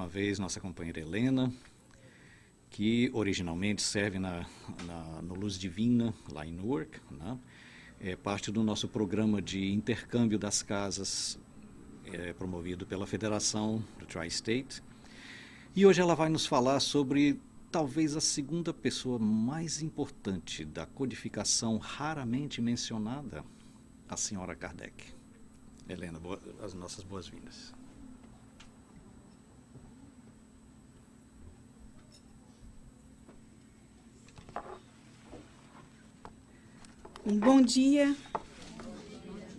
uma vez nossa companheira Helena, que originalmente serve no Luz Divina, lá em Newark, né? É parte do nosso programa de intercâmbio das casas, promovido pela Federação do Tri-State. E hoje ela vai nos falar sobre talvez a segunda pessoa mais importante da codificação raramente mencionada, a senhora Kardec. Helena, as nossas boas-vindas. Um bom dia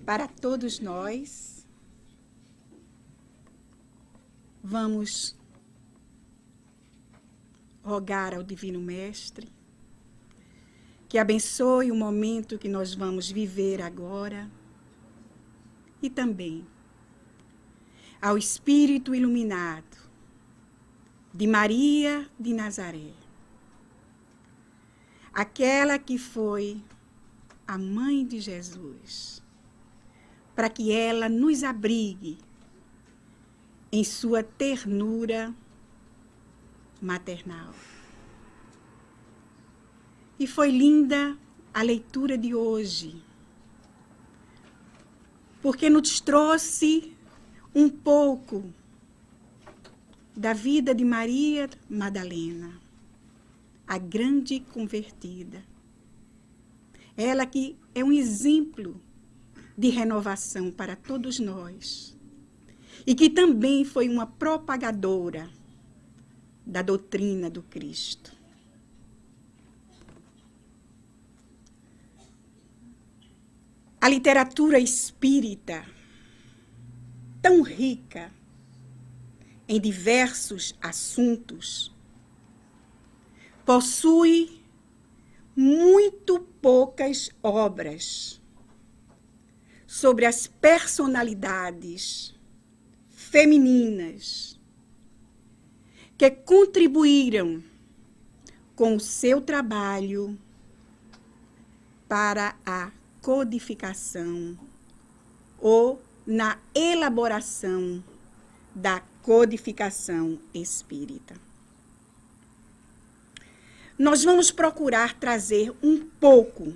para todos nós. Vamos rogar ao Divino Mestre que abençoe o momento que nós vamos viver agora e também ao Espírito iluminado de Maria de Nazaré, aquela que foi a mãe de Jesus, para que ela nos abrigue em sua ternura maternal. E foi linda a leitura de hoje, porque nos trouxe um pouco da vida de Maria Madalena, a grande convertida. Ela que é um exemplo de renovação para todos nós e que também foi uma propagadora da doutrina do Cristo. A literatura espírita, tão rica em diversos assuntos, possui muito poucas obras sobre as personalidades femininas que contribuíram com o seu trabalho para a codificação ou na elaboração da codificação espírita. Nós vamos procurar trazer um pouco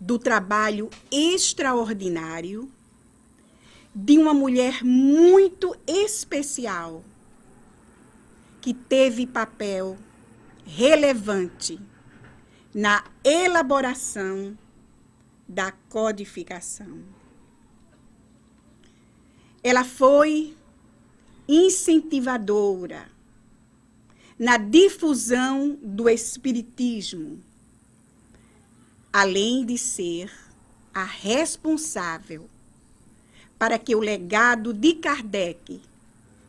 do trabalho extraordinário de uma mulher muito especial, que teve papel relevante na elaboração da codificação. Ela foi incentivadora na difusão do espiritismo, além de ser a responsável para que o legado de Kardec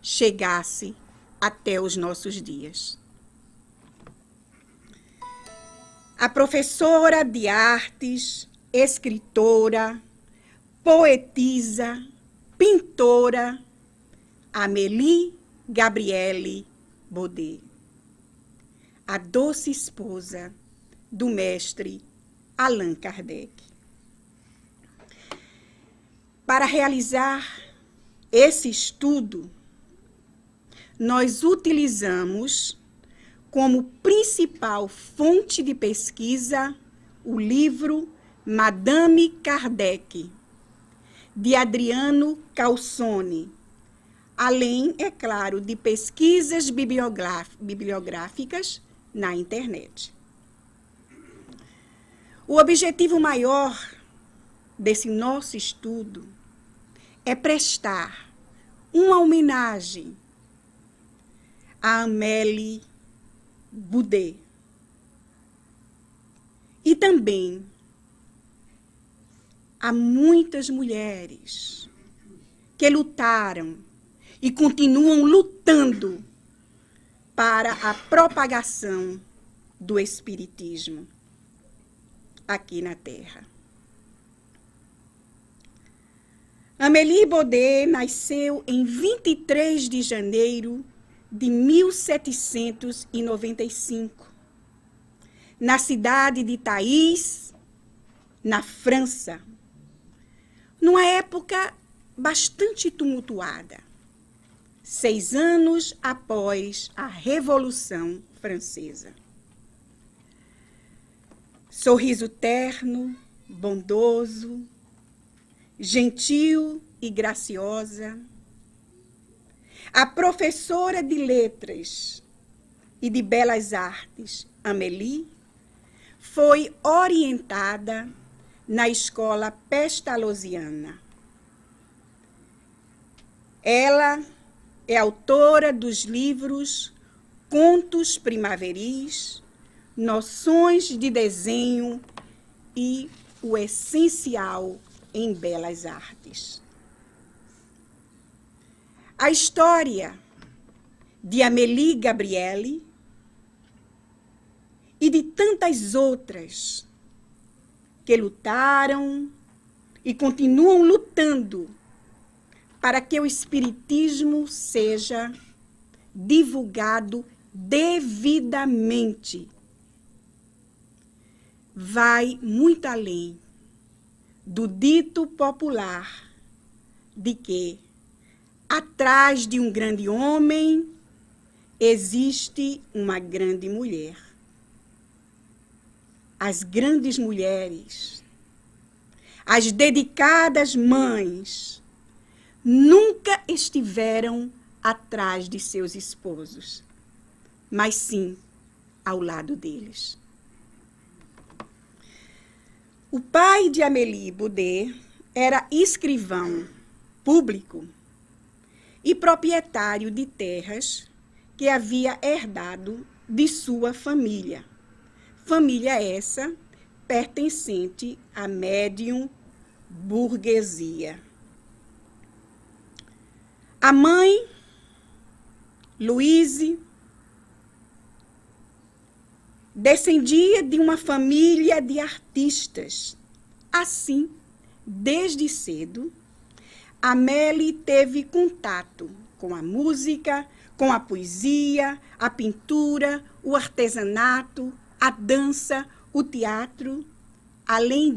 chegasse até os nossos dias. A professora de artes, escritora, poetisa, pintora, Amélie Gabrielle Baudet, a doce esposa do mestre Allan Kardec. Para realizar esse estudo, nós utilizamos como principal fonte de pesquisa o livro Madame Kardec, de Adriano Calzone, além, é claro, de pesquisas bibliográficas na internet. O objetivo maior desse nosso estudo é prestar uma homenagem a Amélie Baudet e também a muitas mulheres que lutaram e continuam lutando para a propagação do espiritismo aqui na Terra. Amélie Baudet nasceu em 23 de janeiro de 1795, na cidade de Thaïs, na França, numa época bastante tumultuada, 6 anos após a Revolução Francesa. Sorriso terno, bondoso, gentil e graciosa, a professora de letras e de belas artes, Amélie, foi orientada na escola pestalozziana. Ela é autora dos livros Contos Primaveris, Noções de Desenho e O Essencial em Belas Artes. A história de Amélie Gabrielle e de tantas outras que lutaram e continuam lutando para que o Espiritismo seja divulgado devidamente, vai muito além do dito popular de que atrás de um grande homem existe uma grande mulher. As grandes mulheres, as dedicadas mães, nunca estiveram atrás de seus esposos, mas sim ao lado deles. O pai de Amélie Boudet era escrivão público e proprietário de terras que havia herdado de sua família. Família essa pertencente à médium burguesia. A mãe, Louise, descendia de uma família de artistas. Assim, desde cedo, Amélie teve contato com a música, com a poesia, a pintura, o artesanato, a dança, o teatro, além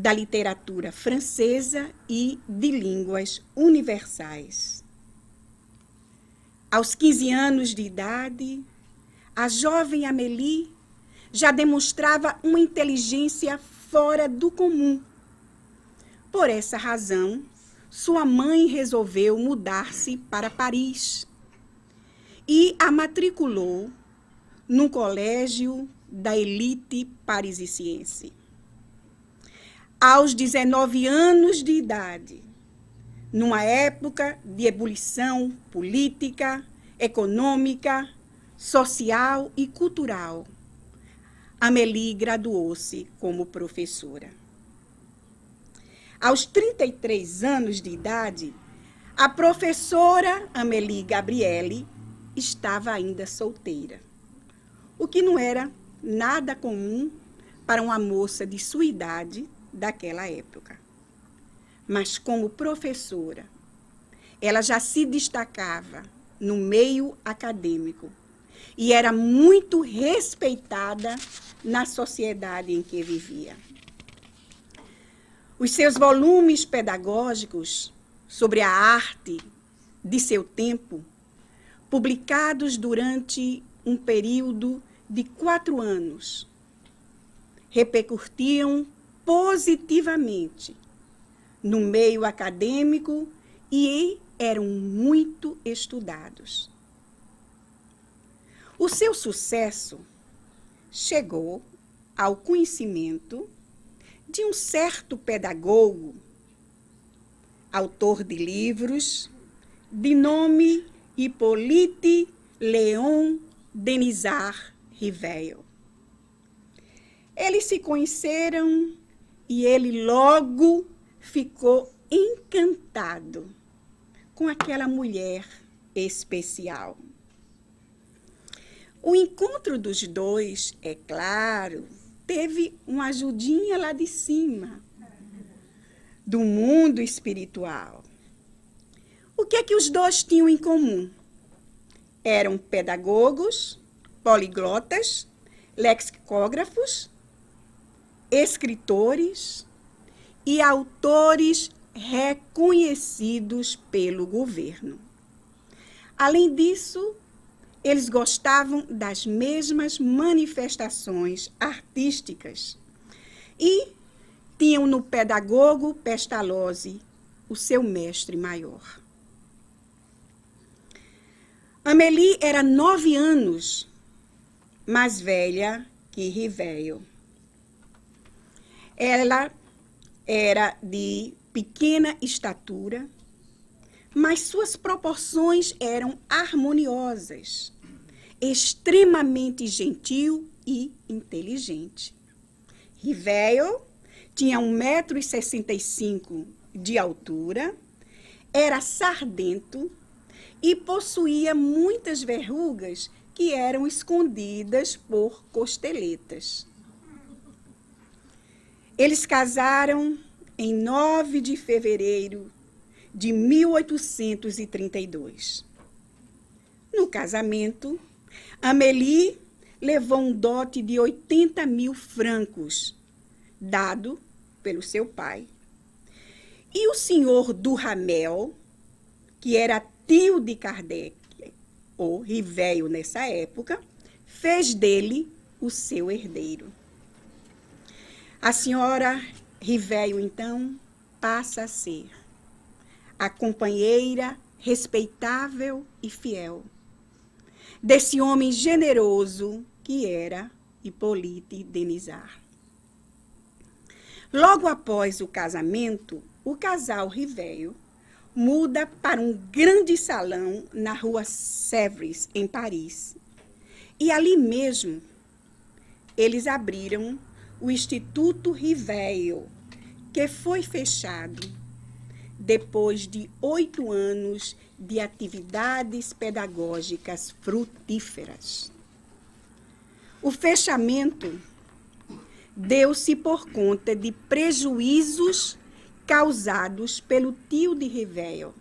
da literatura francesa e de línguas universais. Aos 15 anos de idade, a jovem Amélie já demonstrava uma inteligência fora do comum. Por essa razão, sua mãe resolveu mudar-se para Paris e a matriculou num colégio da elite parisiciense. Aos 19 anos de idade, numa época de ebulição política, econômica, social e cultural, Amélie graduou-se como professora. Aos 33 anos de idade, a professora Amélie Gabrielle estava ainda solteira, o que não era nada comum para uma moça de sua idade daquela época. Mas como professora, ela já se destacava no meio acadêmico e era muito respeitada na sociedade em que vivia. Os seus volumes pedagógicos sobre a arte de seu tempo, publicados durante um período de 4 anos, repercutiam positivamente no meio acadêmico e eram muito estudados. O seu sucesso chegou ao conhecimento de um certo pedagogo, autor de livros, de nome Hippolyte Léon Denisard Rivel. Eles se conheceram e ele logo ficou encantado com aquela mulher especial. O encontro dos dois, é claro, teve uma ajudinha lá de cima, do mundo espiritual. O que é que os dois tinham em comum? Eram pedagogos, poliglotas, lexicógrafos, escritores e autores reconhecidos pelo governo. Além disso, eles gostavam das mesmas manifestações artísticas e tinham no pedagogo Pestalozzi o seu mestre maior. Amélie era 9 anos mais velha que Riveio. Ela era de pequena estatura, mas suas proporções eram harmoniosas, extremamente gentil e inteligente. Riveio tinha 1,65 m de altura, era sardento e possuía muitas verrugas que eram escondidas por costeletas. Eles casaram em 9 de fevereiro de 1832. No casamento, Amélie levou um dote de 80.000 francos, dado pelo seu pai. E o senhor Duhamel, que era tio de Kardec, ou Riveio nessa época, fez dele o seu herdeiro. A senhora Riveio, então, passa a ser a companheira respeitável e fiel desse homem generoso que era Hippolyte Denisard. Logo após o casamento, o casal Riveio muda para um grande salão na rua Sèvres, em Paris. E ali mesmo, eles abriram o Instituto Riveio, que foi fechado depois de 8 anos de atividades pedagógicas frutíferas. O fechamento deu-se por conta de prejuízos causados pelo tio de Riveio,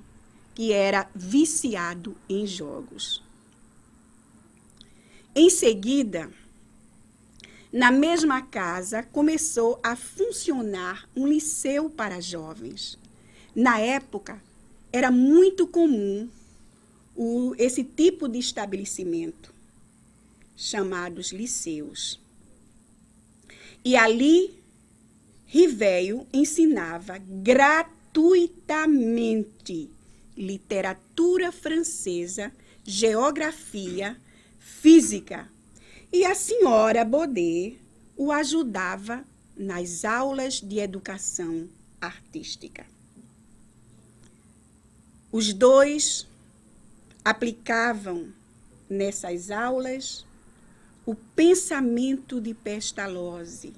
que era viciado em jogos. Em seguida, na mesma casa, começou a funcionar um liceu para jovens. Na época, era muito comum esse tipo de estabelecimento, chamados liceus. E ali, Riveio ensinava gratuitamente literatura francesa, geografia, física, e a senhora Baudet o ajudava nas aulas de educação artística. Os dois aplicavam nessas aulas o pensamento de Pestalozzi,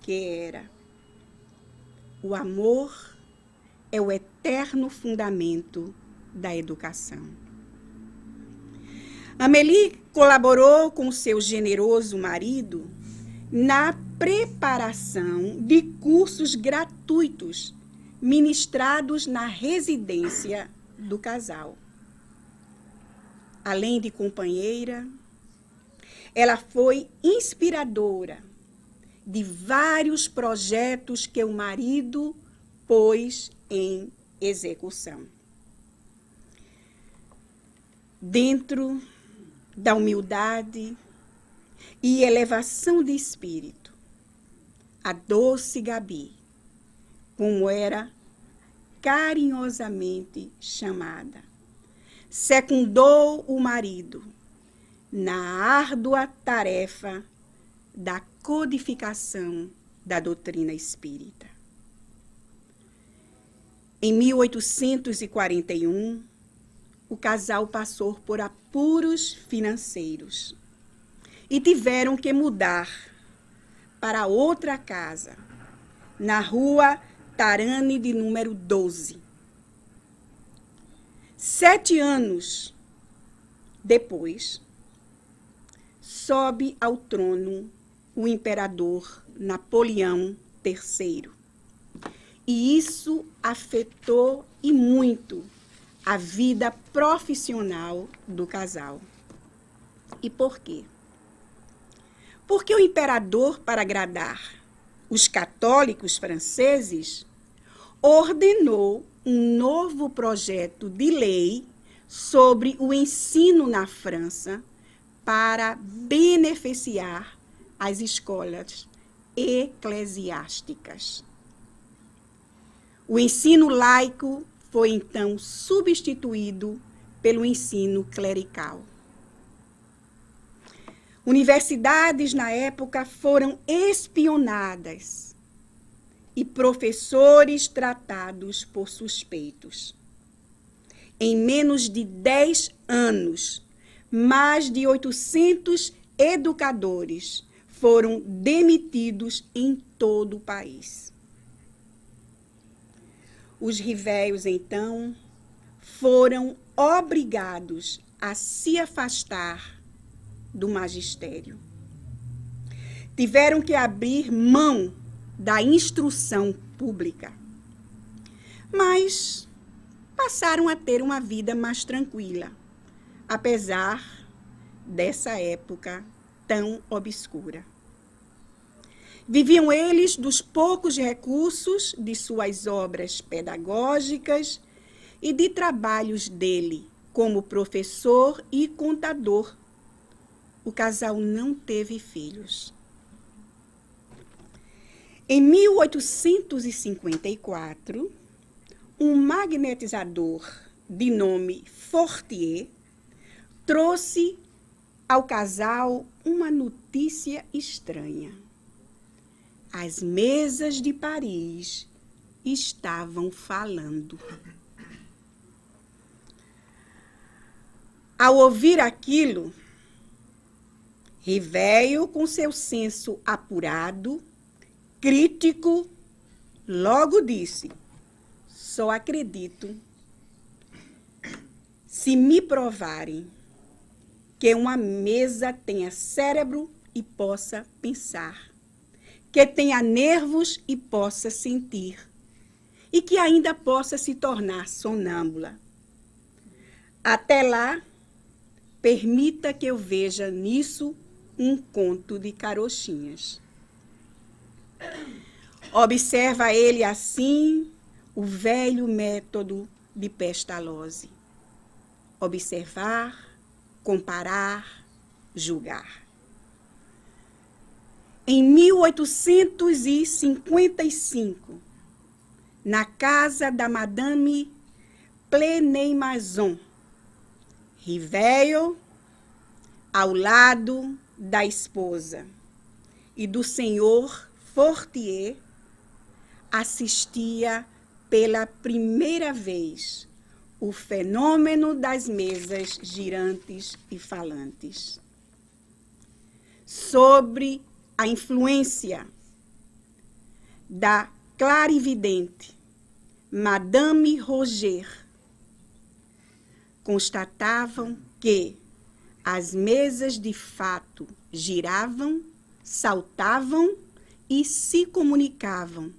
que era: o amor é o eterno fundamento da educação. Amélie colaborou com seu generoso marido na preparação de cursos gratuitos ministrados na residência do casal. Além de companheira, ela foi inspiradora de vários projetos que o marido pôs em execução. Dentro da humildade e elevação de espírito, a doce Gabi, como era carinhosamente chamada, secundou o marido na árdua tarefa da codificação da doutrina espírita. Em 1841, o casal passou por apuros financeiros e tiveram que mudar para outra casa, na rua Tarane, de número 12. 7 anos depois, sobe ao trono o imperador Napoleão III. E isso afetou e muito a vida profissional do casal. E por quê? Porque o imperador, para agradar os católicos franceses, ordenou um novo projeto de lei sobre o ensino na França para beneficiar as escolas eclesiásticas. O ensino laico foi então substituído pelo ensino clerical. Universidades na época foram espionadas e professores tratados por suspeitos. Em menos de 10 anos, mais de 800 educadores foram demitidos em todo o país. Os Rivéios, então, foram obrigados a se afastar do magistério. Tiveram que abrir mão da instrução pública, mas passaram a ter uma vida mais tranquila, apesar dessa época tão obscura. Viviam eles dos poucos recursos de suas obras pedagógicas e de trabalhos dele como professor e contador. O casal não teve filhos. Em 1854, um magnetizador de nome Fortier trouxe ao casal uma notícia estranha. As mesas de Paris estavam falando. Ao ouvir aquilo, Rivéio, com seu senso apurado, crítico, logo disse: só acredito se me provarem que uma mesa tenha cérebro e possa pensar, que tenha nervos e possa sentir, e que ainda possa se tornar sonâmbula. Até lá, permita que eu veja nisso um conto de carochinhas. Observa ele assim o velho método de Pestalozzi. Observar, comparar, julgar. Em 1855, na casa da Madame Pleney-Mason, Rivéio, ao lado da esposa e do senhor Fortier, assistia pela primeira vez o fenômeno das mesas girantes e falantes. Sobre a influência da clarividente Madame Roger, constatavam que as mesas de fato giravam, saltavam e se comunicavam,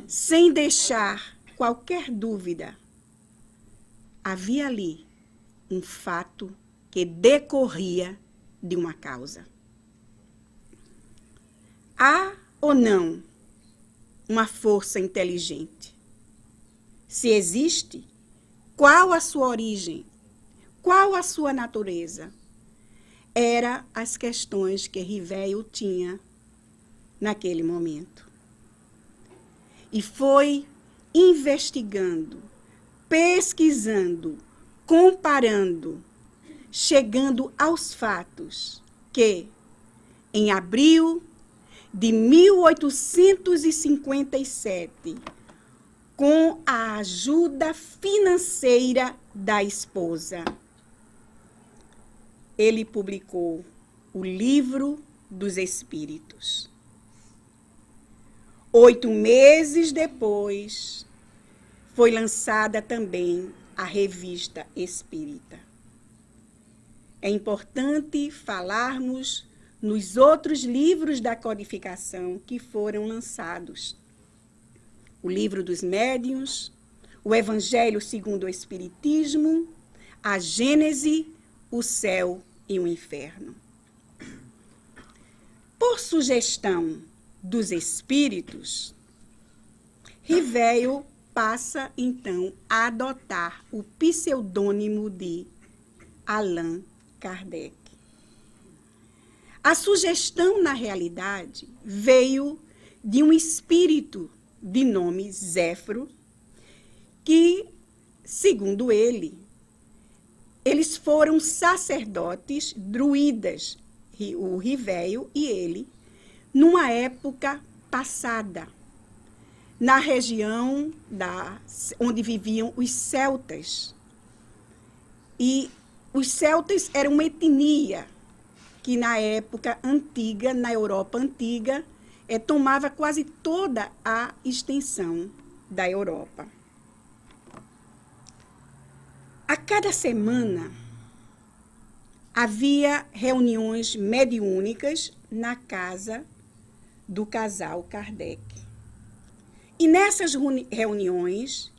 sem deixar qualquer dúvida. Havia ali um fato que decorria de uma causa. Há ou não uma força inteligente? Se existe, qual a sua origem? Qual a sua natureza? Eram as questões que Rivéio tinha naquele momento. E foi investigando, pesquisando, comparando, chegando aos fatos que, em abril de 1857, com a ajuda financeira da esposa, ele publicou o Livro dos Espíritos. 8 meses depois, foi lançada também a Revista Espírita. É importante falarmos nos outros livros da codificação que foram lançados. O Livro dos Médiuns, o Evangelho segundo o Espiritismo, a Gênese, o Céu e o Inferno. Por sugestão dos espíritos, Rivéio passa, então, a adotar o pseudônimo de Allan Kardec. A sugestão, na realidade, veio de um espírito de nome Zéfiro, que, segundo ele, eles foram sacerdotes druidas, o Rivéio e ele, numa época passada, na região onde viviam os celtas. E os celtas eram uma etnia que, na época antiga, na Europa antiga, tomava quase toda a extensão da Europa. A cada semana, havia reuniões mediúnicas na casa do casal Kardec. E nessas reuniões,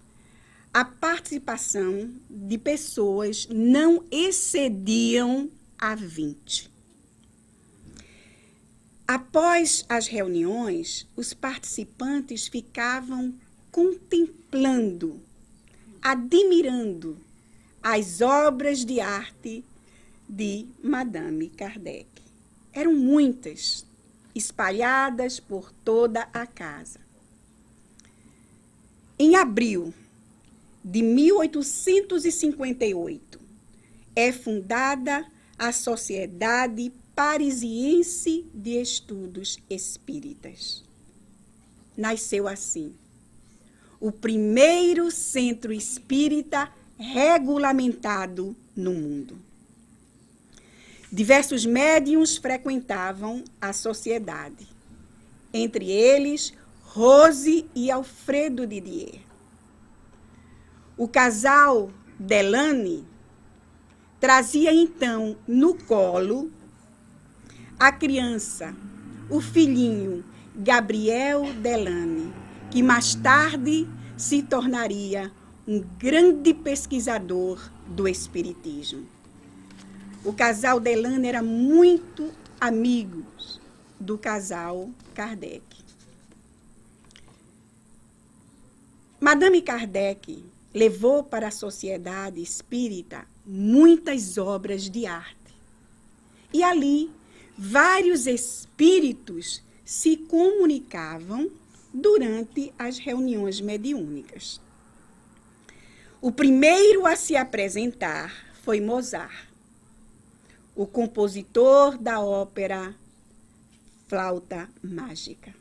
a participação de pessoas não excediam a 20. Após as reuniões, os participantes ficavam contemplando, admirando as obras de arte de Madame Kardec. Eram muitas, espalhadas por toda a casa. Em abril de 1858, é fundada a Sociedade Parisiense de Estudos Espíritas. Nasceu assim o primeiro centro espírita regulamentado no mundo. Diversos médiuns frequentavam a sociedade, entre eles Rose e Alfredo Didier. O casal Delany trazia então no colo a criança, o filhinho Gabriel Delany, que mais tarde se tornaria um grande pesquisador do espiritismo. O casal Delany era muito amigos do casal Kardec. Madame Kardec levou para a sociedade espírita muitas obras de arte. E ali, vários espíritos se comunicavam durante as reuniões mediúnicas. O primeiro a se apresentar foi Mozart, o compositor da ópera Flauta Mágica.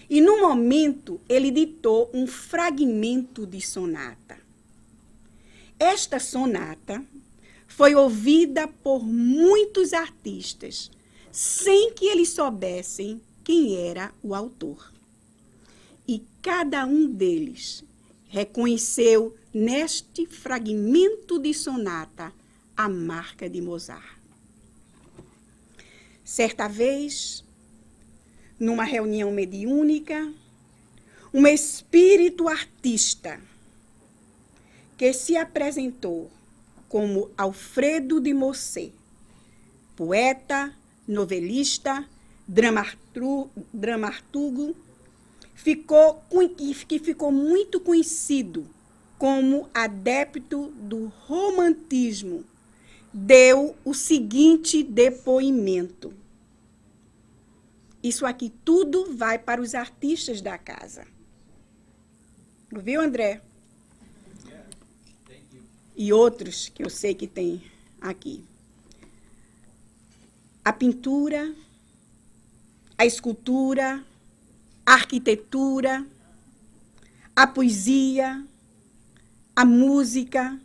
E, no momento, ele ditou um fragmento de sonata. Esta sonata foi ouvida por muitos artistas, sem que eles soubessem quem era o autor. E cada um deles reconheceu neste fragmento de sonata a marca de Mozart. Certa vez, numa reunião mediúnica, um espírito artista que se apresentou como Alfredo de Musset, poeta, novelista, dramaturgo, que ficou muito conhecido como adepto do romantismo, deu o seguinte depoimento. Isso aqui tudo vai para os artistas da casa. Ouviu, André? E outros que eu sei que tem aqui. A pintura, a escultura, a arquitetura, a poesia, a música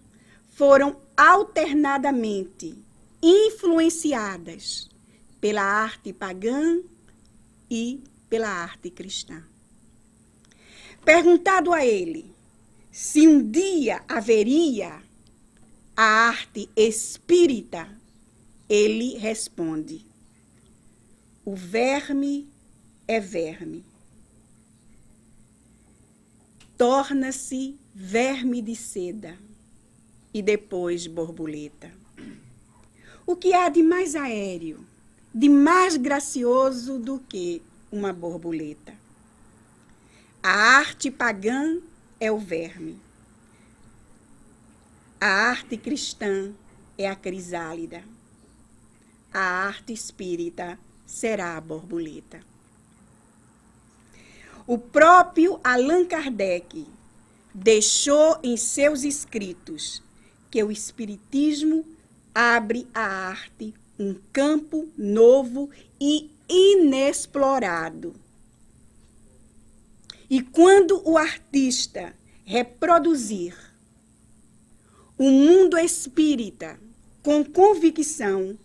foram alternadamente influenciadas pela arte pagã e pela arte cristã. Perguntado a ele se um dia haveria a arte espírita, ele responde: o verme é verme. Torna-se verme de seda e depois borboleta. O que há de mais aéreo, de mais gracioso do que uma borboleta? A arte pagã é o verme. A arte cristã é a crisálida. A arte espírita será a borboleta. O próprio Allan Kardec deixou em seus escritos que o espiritismo abre à arte um campo novo e inexplorado. E quando o artista reproduzir o mundo espírita com convicção,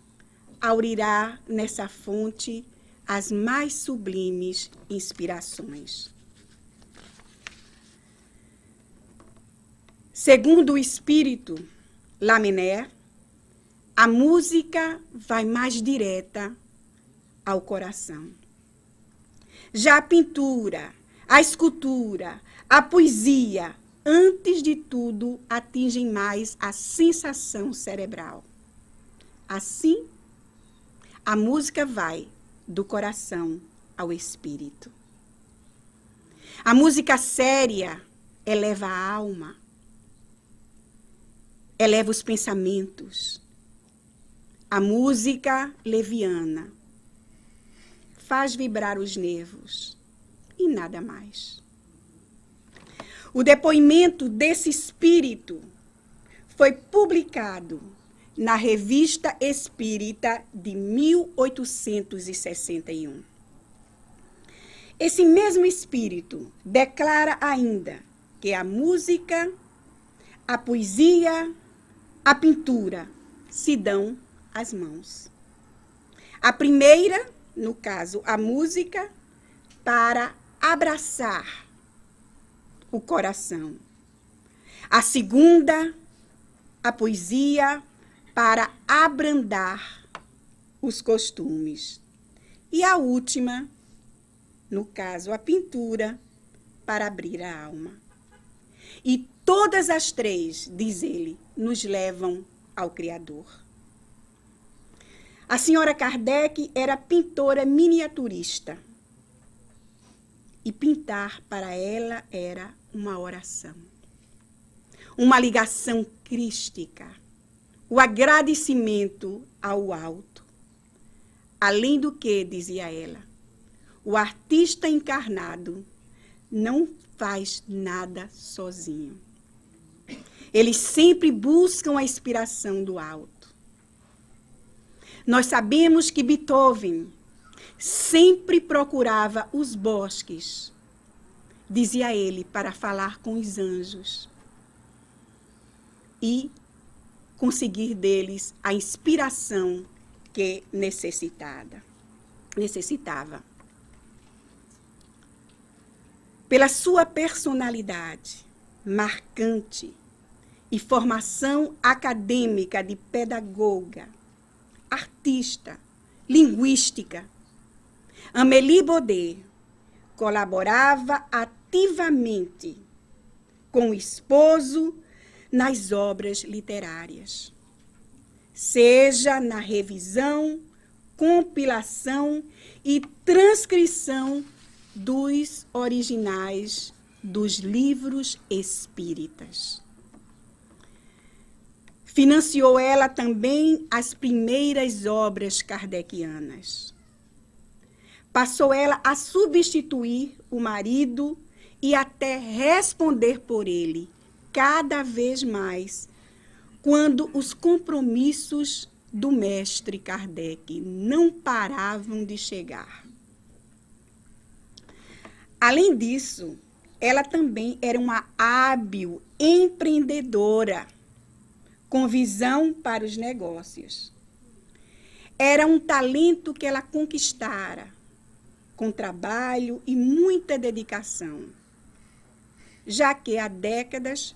aurirá nessa fonte as mais sublimes inspirações. Segundo o espírito Lamennais, a música vai mais direta ao coração. Já a pintura, a escultura, a poesia, antes de tudo, atingem mais a sensação cerebral. Assim, a música vai do coração ao espírito. A música séria eleva a alma, eleva os pensamentos. A música leviana faz vibrar os nervos e nada mais. O depoimento desse espírito foi publicado na Revista Espírita de 1861. Esse mesmo espírito declara ainda que a música, a poesia, a pintura se dão as mãos. A primeira, no caso, a música, para abraçar o coração. A segunda, a poesia, para abrandar os costumes. E a última, no caso, a pintura, para abrir a alma. E todas as três, diz ele, nos levam ao Criador. A senhora Kardec era pintora miniaturista. E pintar para ela era uma oração. Uma ligação crística. O agradecimento ao alto. Além do que, dizia ela, o artista encarnado não faz nada sozinho. Eles sempre buscam a inspiração do alto. Nós sabemos que Beethoven sempre procurava os bosques, dizia ele, para falar com os anjos e conseguir deles a inspiração que necessitava. Pela sua personalidade marcante e formação acadêmica de pedagoga, artista, linguística, Amélie Baudet colaborava ativamente com o esposo nas obras literárias, seja na revisão, compilação e transcrição dos originais dos livros espíritas. Financiou ela também as primeiras obras kardecianas. Passou ela a substituir o marido e até responder por ele, cada vez mais, quando os compromissos do mestre Kardec não paravam de chegar. Além disso, ela também era uma hábil empreendedora, com visão para os negócios. Era um talento que ela conquistara, com trabalho e muita dedicação, já que há décadas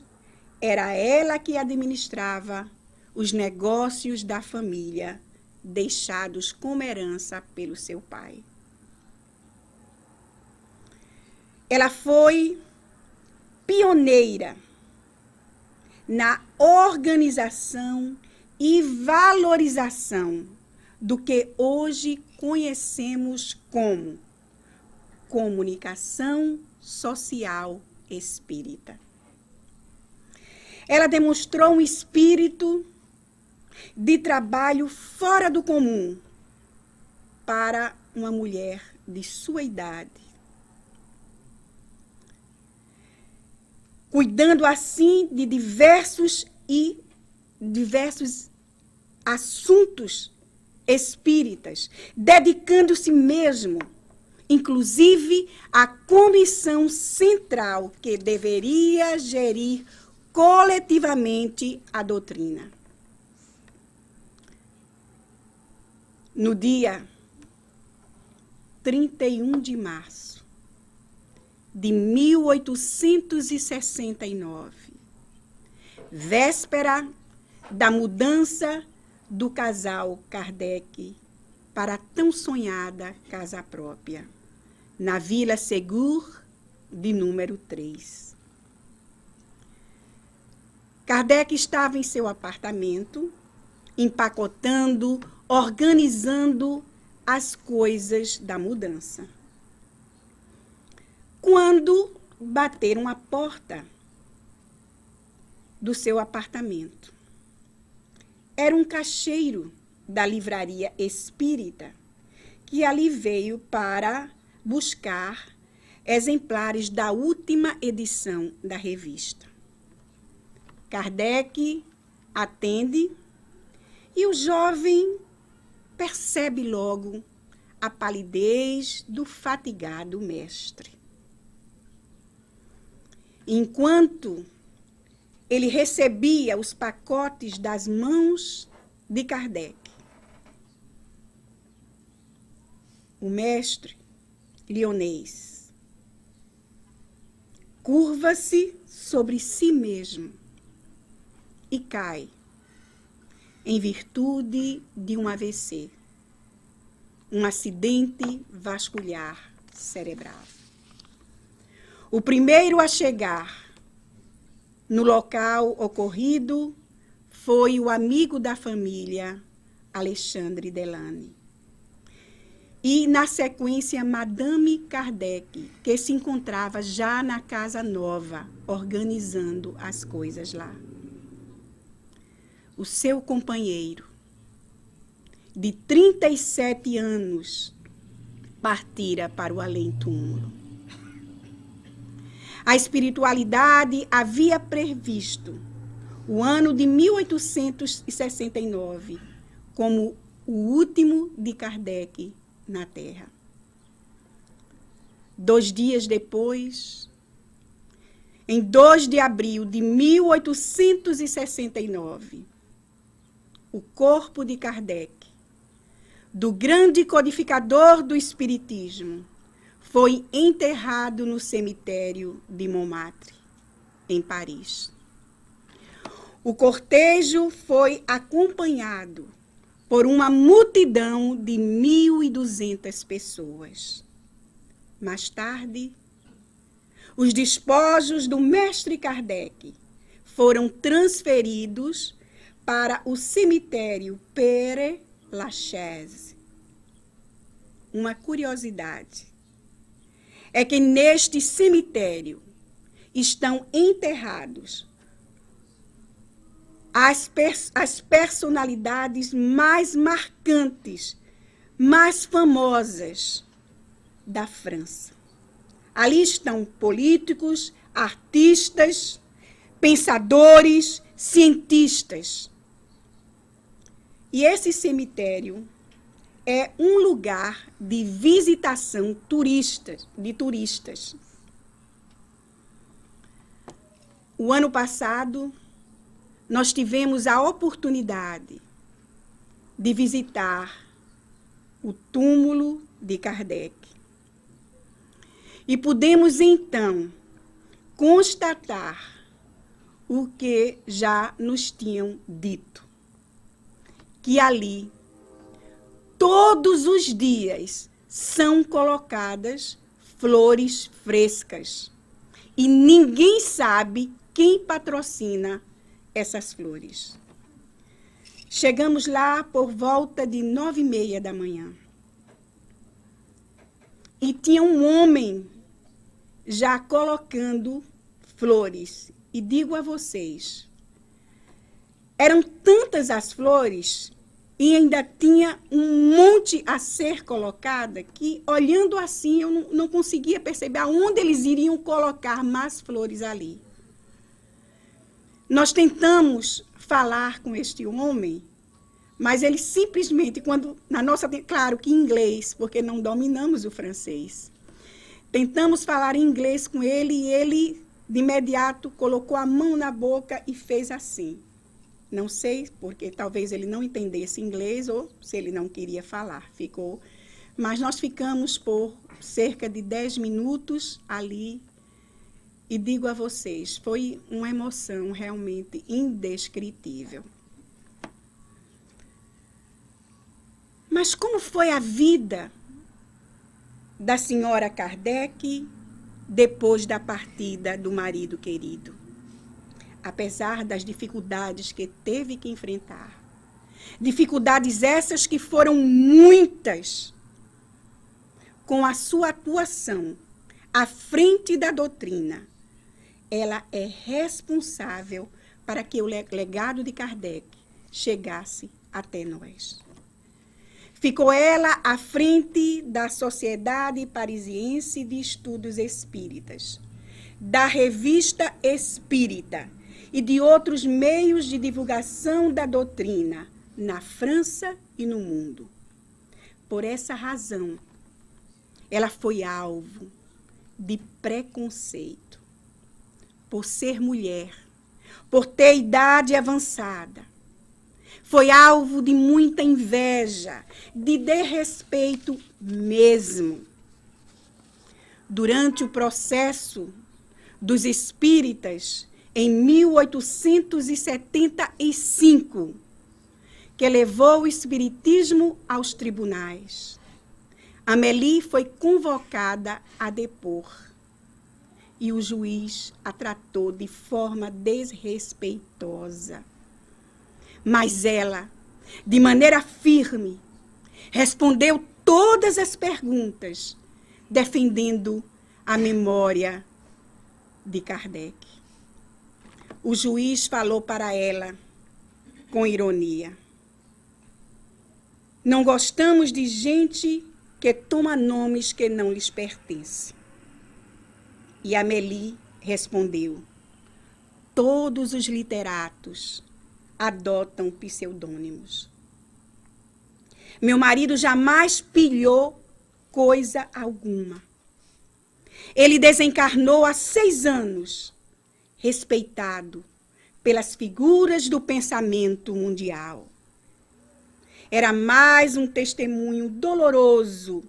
era ela que administrava os negócios da família, deixados como herança pelo seu pai. Ela foi pioneira na organização e valorização do que hoje conhecemos como comunicação social espírita. Ela demonstrou um espírito de trabalho fora do comum para uma mulher de sua idade, cuidando assim de diversos assuntos espíritas, dedicando-se mesmo, inclusive, à comissão central que deveria gerir coletivamente a doutrina. No dia 31 de março de 1869, véspera da mudança do casal Kardec para a tão sonhada casa própria, na Vila Segur, de número 3. Kardec estava em seu apartamento, empacotando, organizando as coisas da mudança, quando bateram a porta do seu apartamento. Era um caixeiro da livraria espírita que ali veio para buscar exemplares da última edição da revista. Kardec atende e o jovem percebe logo a palidez do fatigado mestre. Enquanto ele recebia os pacotes das mãos de Kardec, o mestre lionês curva-se sobre si mesmo e cai em virtude de um AVC, um acidente vascular cerebral. O primeiro a chegar no local ocorrido foi o amigo da família, Alexandre Delane. E, na sequência, Madame Kardec, que se encontrava já na casa nova, organizando as coisas lá. O seu companheiro, de 37 anos, partira para o além-túmulo. A espiritualidade havia previsto o ano de 1869 como o último de Kardec na Terra. 2 dias depois, em 2 de abril de 1869, o corpo de Kardec, do grande codificador do Espiritismo, foi enterrado no cemitério de Montmartre, em Paris. O cortejo foi acompanhado por uma multidão de 1.200 pessoas. Mais tarde, os despojos do mestre Kardec foram transferidos para o cemitério Père Lachaise. Uma curiosidade é que neste cemitério estão enterrados as personalidades mais marcantes, mais famosas da França. Ali estão políticos, artistas, pensadores, cientistas. E esse cemitério é um lugar de visitação de turistas. O ano passado, nós tivemos a oportunidade de visitar o túmulo de Kardec. E pudemos, então, constatar o que já nos tinham dito, que ali, todos os dias, são colocadas flores frescas. E ninguém sabe quem patrocina essas flores. Chegamos lá por volta de 9h30 da manhã. e tinha um homem já colocando flores. E digo a vocês, eram tantas as flores e ainda tinha um monte a ser colocada que, olhando assim, eu não conseguia perceber aonde eles iriam colocar mais flores ali. Nós tentamos falar com este homem, mas ele simplesmente, claro que em inglês, porque não dominamos o francês. Tentamos falar em inglês com ele e ele, de imediato, colocou a mão na boca e fez assim. Não sei, porque talvez ele não entendesse inglês ou se ele não queria falar. Mas nós ficamos por cerca de 10 minutos ali. E digo a vocês, foi uma emoção realmente indescritível. Mas como foi a vida da senhora Kardec depois da partida do marido querido? Apesar das dificuldades que teve que enfrentar. Dificuldades essas que foram muitas. Com a sua atuação à frente da doutrina, ela é responsável para que o legado de Kardec chegasse até nós. Ficou ela à frente da Sociedade Parisiense de Estudos Espíritas, da Revista Espírita, e de outros meios de divulgação da doutrina na França e no mundo. Por essa razão, ela foi alvo de preconceito, por ser mulher, por ter idade avançada. Foi alvo de muita inveja, de desrespeito mesmo. Durante o processo dos espíritas, em 1875, que levou o espiritismo aos tribunais. Amélie foi convocada a depor e o juiz a tratou de forma desrespeitosa. Mas ela, de maneira firme, respondeu todas as perguntas, defendendo a memória de Kardec. O juiz falou para ela com ironia: não gostamos de gente que toma nomes que não lhes pertencem. E Amélie respondeu: todos os literatos adotam pseudônimos. Meu marido jamais pilhou coisa alguma. Ele desencarnou há 6 anos, respeitado pelas figuras do pensamento mundial. Era mais um testemunho doloroso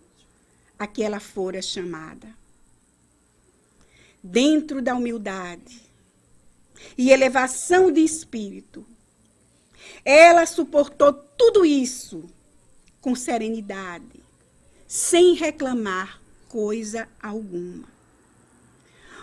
a que ela fora chamada. Dentro da humildade e elevação de espírito, ela suportou tudo isso com serenidade, sem reclamar coisa alguma.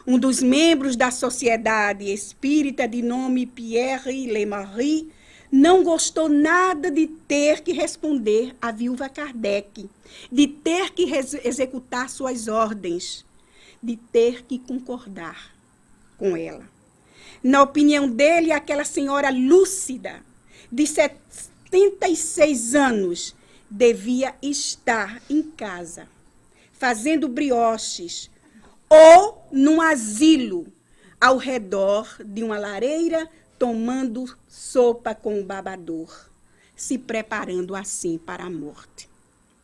Um dos membros da Sociedade Espírita, de nome Pierre Lemarie, não gostou nada de ter que responder à viúva Kardec, de ter que executar suas ordens, de ter que concordar com ela. Na opinião dele, aquela senhora lúcida, de 76 anos, devia estar em casa, fazendo brioches, ou num asilo, ao redor de uma lareira, tomando sopa com o babador, se preparando assim para a morte.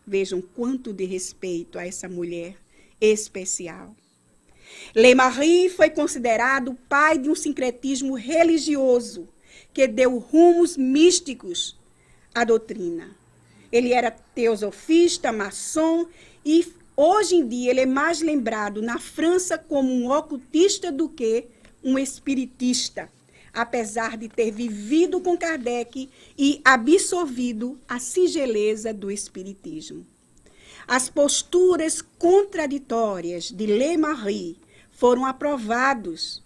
Vejam quanto de respeito a essa mulher especial. Lemarie foi considerado o pai de um sincretismo religioso que deu rumos místicos à doutrina. Ele era teosofista, maçom, e hoje em dia ele é mais lembrado na França como um ocultista do que um espiritista, apesar de ter vivido com Kardec e absorvido a singeleza do espiritismo. As posturas contraditórias de Lemarie foram aprovadas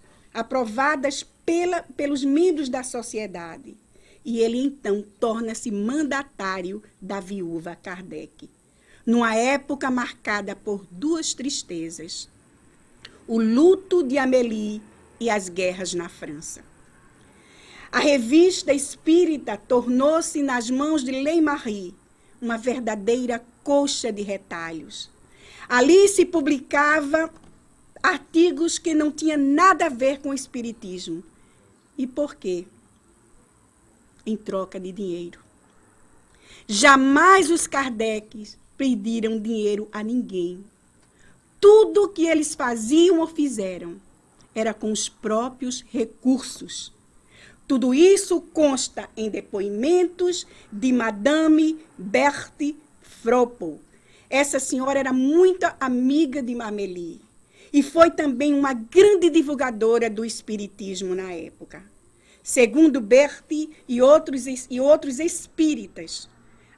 pelos membros da sociedade. E ele, então, torna-se mandatário da viúva Kardec. numa época marcada por duas tristezas: o luto de Amélie e as guerras na França. A revista espírita tornou-se, nas mãos de Leymarie, uma verdadeira coxa de retalhos. Ali se publicava artigos que não tinham nada a ver com o espiritismo. E por quê? Em troca de dinheiro. Jamais os Kardec pediram dinheiro a ninguém. Tudo o que eles faziam ou fizeram era com os próprios recursos. Tudo isso consta em depoimentos de Madame Berthe Froppel. Essa senhora era muito amiga de Amélie e foi também uma grande divulgadora do espiritismo na época. Segundo Berthe e outros espíritas,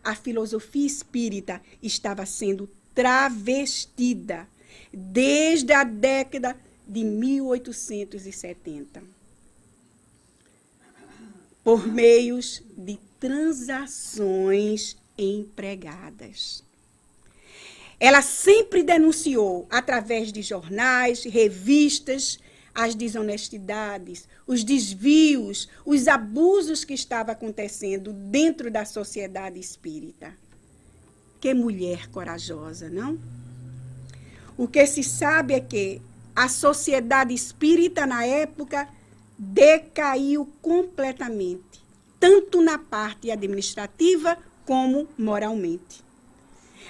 a filosofia espírita estava sendo travestida desde a década de 1870. Por meios de transações empregadas. Ela sempre denunciou, através de jornais, revistas, as desonestidades, os desvios, os abusos que estavam acontecendo dentro da sociedade espírita. Que mulher corajosa, não? O que se sabe é que a sociedade espírita, na época, decaiu completamente, tanto na parte administrativa como moralmente.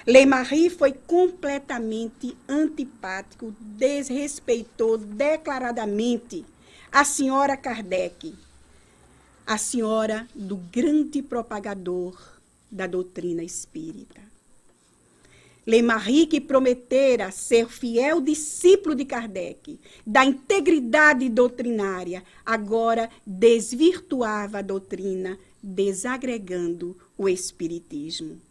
Leymarie foi completamente antipático, desrespeitou declaradamente a senhora Kardec, a senhora do grande propagador da doutrina espírita. Leymarie, que prometera ser fiel discípulo de Kardec, da integridade doutrinária, agora desvirtuava a doutrina, desagregando o espiritismo,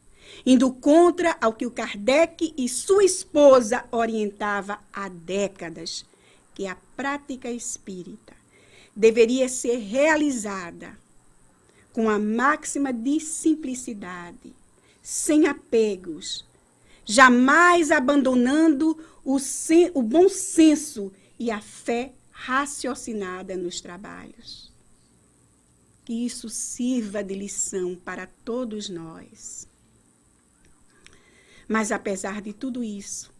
indo contra ao que o Kardec e sua esposa orientava há décadas, que a prática espírita deveria ser realizada com a máxima de simplicidade, sem apegos, jamais abandonando o bom senso e a fé raciocinada nos trabalhos. Que isso sirva de lição para todos nós. Mas, apesar de tudo isso,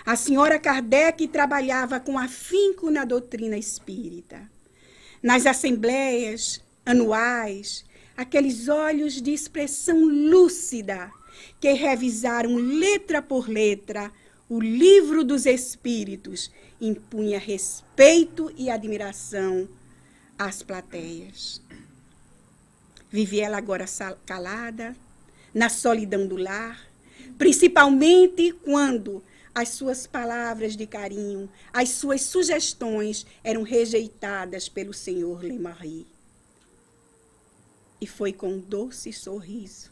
a senhora Kardec trabalhava com afinco na doutrina espírita. Nas assembleias anuais, aqueles olhos de expressão lúcida que revisaram letra por letra o livro dos Espíritos, impunha respeito e admiração às plateias. Vivia ela agora calada, na solidão do lar, principalmente quando as suas palavras de carinho, as suas sugestões eram rejeitadas pelo senhor Leymarie. E foi com um doce sorriso,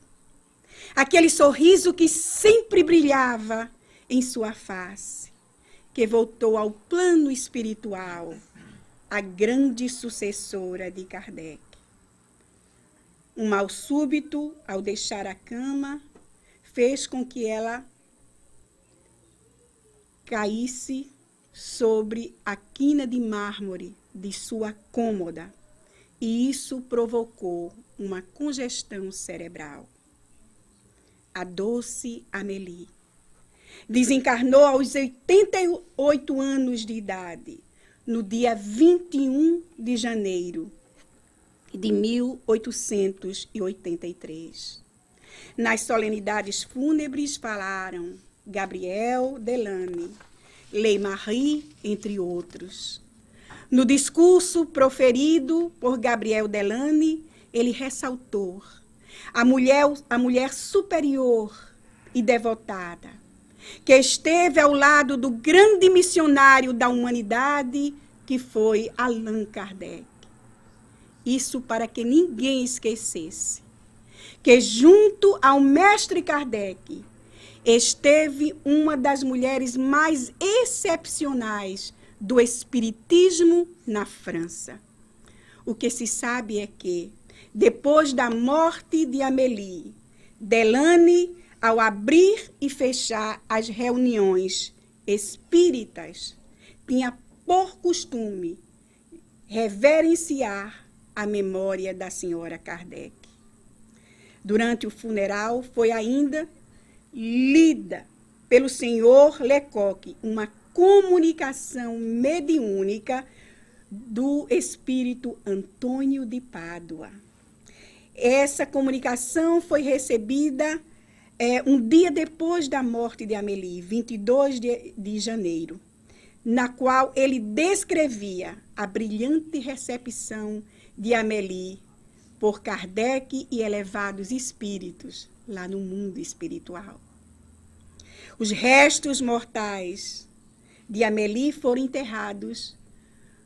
aquele sorriso que sempre brilhava em sua face, que voltou ao plano espiritual, a grande sucessora de Kardec. Um mal súbito, ao deixar a cama, fez com que ela caísse sobre a quina de mármore de sua cômoda, e isso provocou uma congestão cerebral. A doce Amélie desencarnou aos 88 anos de idade, no dia 21 de janeiro de 1883. Nas solenidades fúnebres falaram Gabriel Delane, Leymarie, entre outros. No discurso proferido por Gabriel Delane, ele ressaltou a mulher superior e devotada, que esteve ao lado do grande missionário da humanidade, que foi Allan Kardec. Isso para que ninguém esquecesse que junto ao mestre Kardec esteve uma das mulheres mais excepcionais do espiritismo na França. O que se sabe é que, depois da morte de Amélie, Delane ao abrir e fechar as reuniões espíritas, tinha por costume reverenciar a memória da senhora Kardec. Durante o funeral, foi ainda lida pelo senhor Lecoq uma comunicação mediúnica do espírito Antônio de Pádua. Essa comunicação foi recebida um dia depois da morte de Amélie, 22 de janeiro, na qual ele descrevia a brilhante recepção de Amélie por Kardec e elevados espíritos lá no mundo espiritual. Os restos mortais de Amélie foram enterrados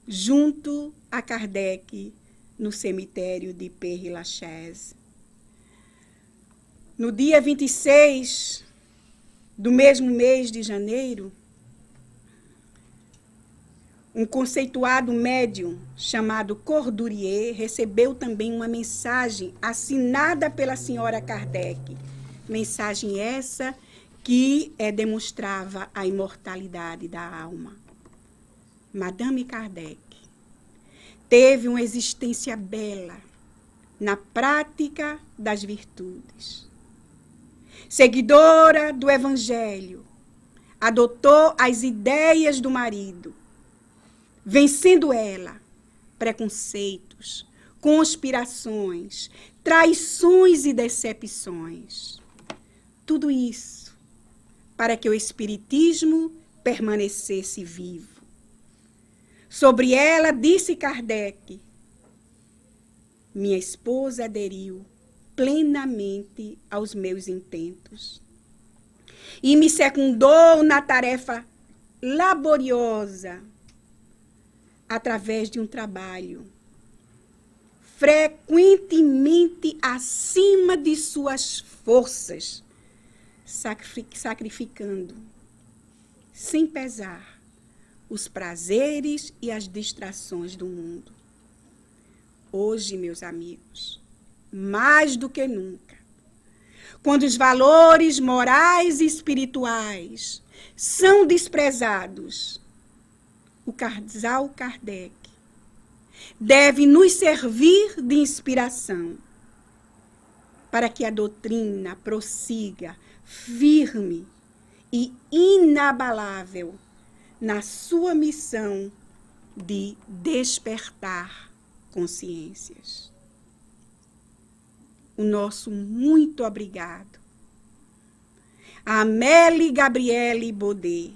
junto a Kardec no cemitério de Père-Lachaise. No dia 26 do mesmo mês de janeiro, um conceituado médium chamado Cordurier recebeu também uma mensagem assinada pela senhora Kardec. Mensagem essa que demonstrava a imortalidade da alma. Madame Kardec teve uma existência bela na prática das virtudes. Seguidora do Evangelho, adotou as ideias do marido, vencendo ela preconceitos, conspirações, traições e decepções. Tudo isso para que o Espiritismo permanecesse vivo. Sobre ela, disse Kardec, minha esposa aderiu plenamente aos meus intentos e me secundou na tarefa laboriosa através de um trabalho frequentemente acima de suas forças, sacrificando, sem pesar, os prazeres e as distrações do mundo. Hoje, meus amigos, mais do que nunca, quando os valores morais e espirituais são desprezados, o casal Kardec deve nos servir de inspiração para que a doutrina prossiga firme e inabalável na sua missão de despertar consciências. O nosso muito obrigado a Amélie Gabrielle Baudet,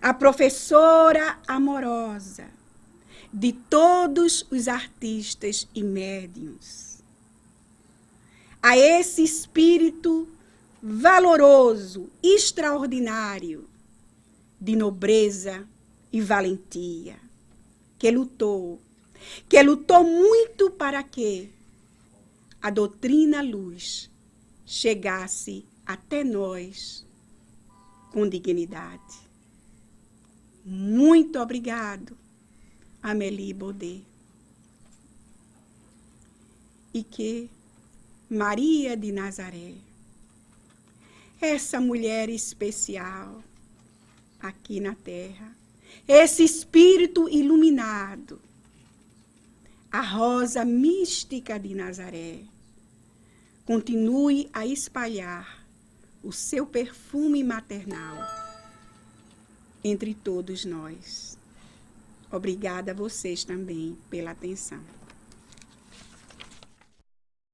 a professora amorosa de todos os artistas e médiuns, a esse espírito valoroso, extraordinário, de nobreza e valentia, que lutou muito para que a doutrina luz chegasse até nós com dignidade. Muito obrigado, Amélie Baudet. E que Maria de Nazaré, essa mulher especial aqui na Terra, esse espírito iluminado, a rosa mística de Nazaré, continue a espalhar o seu perfume maternal entre todos nós. Obrigada a vocês também pela atenção.